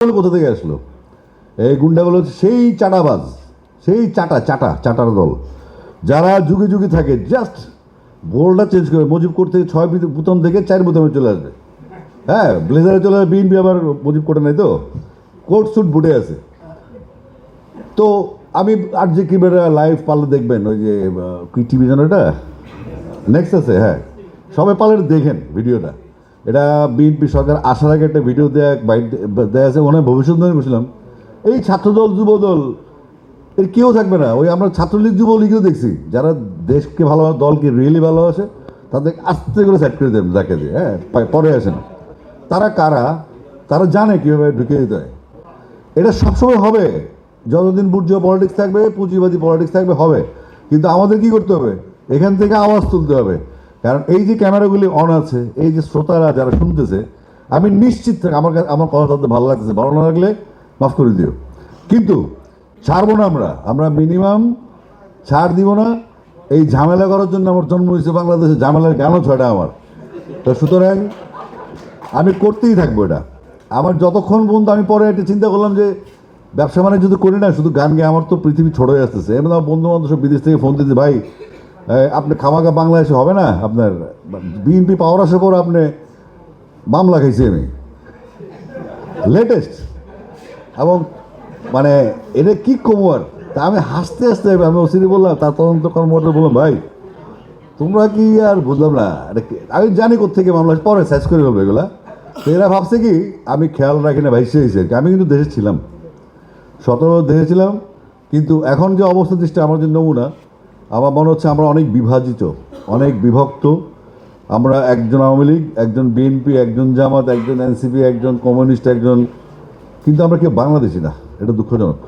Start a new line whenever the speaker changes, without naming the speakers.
কোথা থেকে আসলো? এই গুন্ডাগুলো হচ্ছে সেই চাটাবাজ, সেই চাটার দল, যারা যুগে যুগে থাকে। জাস্ট বোর্ডটা চেঞ্জ করে মুজিব কোর্ট থেকে 6 বোতাম থেকে 4 বোতামে চলে আসবে। হ্যাঁ, ব্লেজারে চলে আসবে। বিএনপি আবার মুজিব কোর্টে নাই তো, কোর্ট স্যুট বুটে আছে। তো আমি আর যে কি লাইভ পারলে দেখবেন, ওই যে কি টিভি যেন এটা নেক্সট আছে, হ্যাঁ সবাই পারলে দেখেন ভিডিওটা। এটা বিএনপি সরকার আসার আগে একটা ভিডিও দেয়া আছে, ওখানে ভবিষ্যৎবাণী বলছিলাম এই ছাত্রদল যুবদল এর কেউ থাকবে না। ওই আমরা ছাত্রলীগ যুবলীগও দেখছি, যারা দেশকে ভালোবাসে, দলকে রিয়েলি ভালোবাসে, তাদের আস্তে করে সেট করে দেন যাকে দিয়ে, হ্যাঁ পরে আসেন। তারা কারা? তারা জানে কীভাবে ঢুকে দিতে হয়। এটা সবসময় হবে, যতদিন বুর্জুয়া পলিটিক্স থাকবে, পুঁজিবাদী পলিটিক্স থাকবে, হবে। কিন্তু আমাদের কি করতে হবে? এখান থেকে আওয়াজ তুলতে হবে। কারণ এই যে ক্যামেরাগুলি অন আছে, এই যে শ্রোতারা যারা শুনতেছে, আমি নিশ্চিত থাকি আমার কথা তাদের ভালো লাগতেছে। ভালো না লাগলে মাফ করে দিও, কিন্তু ছাড়বো না। আমরা মিনিমাম ছাড় দিব না। এই ঝামেলা করার জন্য আমার জন্ম হয়েছে বাংলাদেশে, ঝামেলার কেন ছয়টা আমার। তো সুতরাং আমি করতেই থাকবো এটা। আমার যতক্ষণ পর্যন্ত, আমি পরে একটা চিন্তা করলাম যে ব্যবসা বাণিজ্য যদি করি না, শুধু গান গেয়ে আমার তো পৃথিবী ছোট হয়ে আসতেছে। এমন আমার বন্ধু বান্ধব সব বিদেশ থেকে ফোন দিতে, ভাই আপনি খামাখা বাংলাদেশে হবে না, আপনার বিএনপি পাওয়ার আসার পর আপনি মামলা খাইছি আমি লেটেস্ট। এবং মানে এটা কি কমর, তা আমি হাসতে হাসতে আমি ওসিডি বললাম, তার তদন্ত কর্মকর্তা বললাম, ভাই তোমরা কি আর বুঝলাম না, আমি জানি কোথেকে মামলা পরে সাইজ করে বলবো এগুলা। তো এরা ভাবছে কি আমি খেয়াল রাখি না, ভাইসে হয়েছে আর কি। আমি কিন্তু দেশে ছিলাম, 17 দেশে ছিলাম। কিন্তু এখন যে অবস্থা দৃষ্টি আমার যে নমুনা, আমার মনে হচ্ছে আমরা অনেক বিভাজিত, অনেক বিভক্ত। আমরা একজন আওয়ামী লীগ, একজন বিএনপি, একজন জামাত, একজন এনসিপি, একজন কমিউনিস্ট, একজন, কিন্তু আমরা কেউ বাংলাদেশি না। এটা দুঃখজনক।